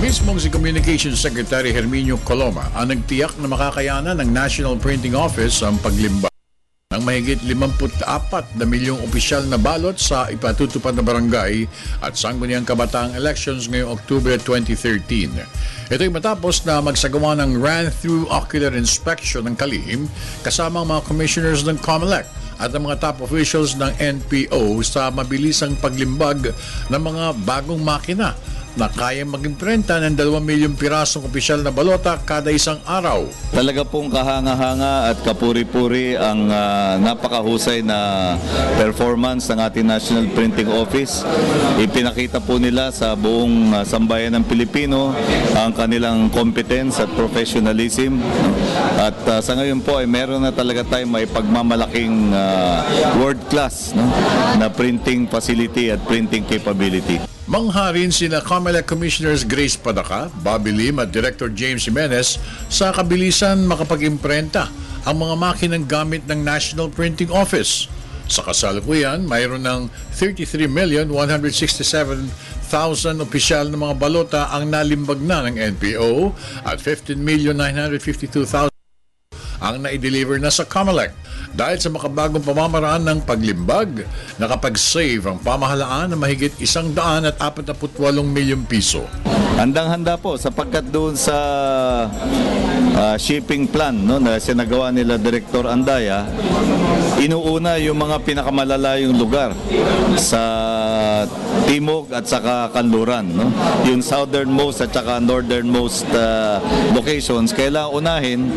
Mismong si Communications Secretary Herminio Coloma ang nagtiyak na makakayanan ng National Printing Office ang paglimbag ng mahigit 54 na milyong opisyal na balot sa ipatutupad na barangay at sangguniang kabataang elections ngayong October 2013. Ito'y matapos na magsagawa ng run-through ocular inspection ng kalihim kasama ang mga commissioners ng COMELEC at ang mga top officials ng NPO sa mabilisang paglimbag ng mga bagong makina na kayang mag-imprenta ng 2 milyong pirasong opisyal na balota kada isang araw. Talaga pong kahanga-hanga at kapuri-puri ang napakahusay na performance ng ating National Printing Office. Ipinakita po nila sa buong sambayan ng Pilipino ang kanilang competence at professionalism. At sa ngayon po ay meron na talaga tayong may pagmamalaking world class na printing facility at printing capability. Mangharin sina COMELEC Commissioners Grace Padaca, Bobby Lim at Director James Jimenez sa kabilisan makapag-imprenta ang mga makinang gamit ng National Printing Office. Sa kasalukuyan, mayroon ng 33,167,000 opisyal na mga balota ang nalimbag na ng NPO at 15,952,000 ang na-deliver na sa COMELEC. Dahil sa makabagong pamamaraan ng paglimbag, nakapag-save ang pamahalaan na mahigit 148 milyong piso. Handang-handa po sapagkat doon sa shipping plan na sinagawa nila Director Andaya, inuuna yung mga pinakamalalayong lugar sa Timog at saka Kanluran. Yung southernmost at saka northernmost locations, kailangan unahin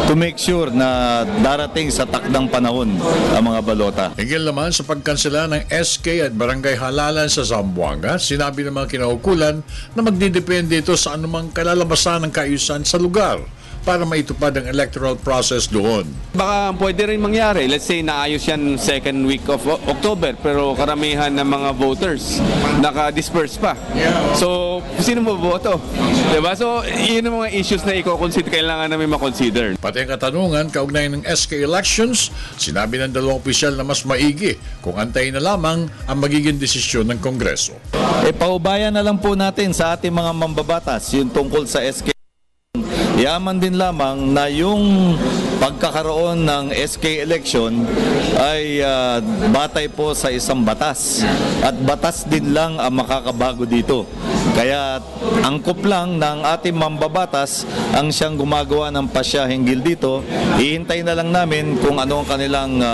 to make sure na darating sa takdang panahon ang mga balota. Higil naman sa pagkansela ng SK at Barangay Halalan sa Zamboanga, sinabi ng mga kinaukulan na magdidepende ito sa anumang kalalabasan ng kaayusan sa lugar para maitupad ang electoral process doon. Baka pwede rin mangyari. Let's say naayos yan second week of October pero karamihan ng mga voters naka-disperse pa. So, sino boboto? Diba? So, yun ang mga issues na kailangan namin makonsider. Pati ang katanungan kaugnay ng SK elections, sinabi ng dalawang opisyal na mas maigi kung antayin na lamang ang magiging desisyon ng Kongreso. Paubayan na lang po natin sa ating mga mambabatas yung tungkol sa SK. Yaman din lamang na yung pagkakaroon ng SK election ay batay po sa isang batas. At batas din lang ang makakabago dito. Kaya angkop lang ng ating mambabatas ang siyang gumagawa ng pasya hinggil dito. Ihintay na lang namin kung ano ang kanilang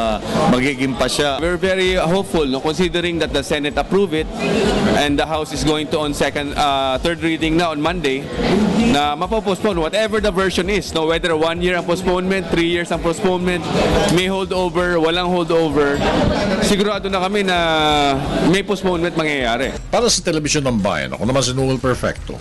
magiging pasya. We're very hopeful considering that the Senate approved it and the House is going to on third reading na on Monday na mapopostpone whatever the version is, whether 1 year ang postponement, 3 years ang postponement, may holdover, walang holdover, sigurado na kami na may postponement mangyayari. Para sa Telebisyon ng Bayan, ako naman si Noel Perfecto.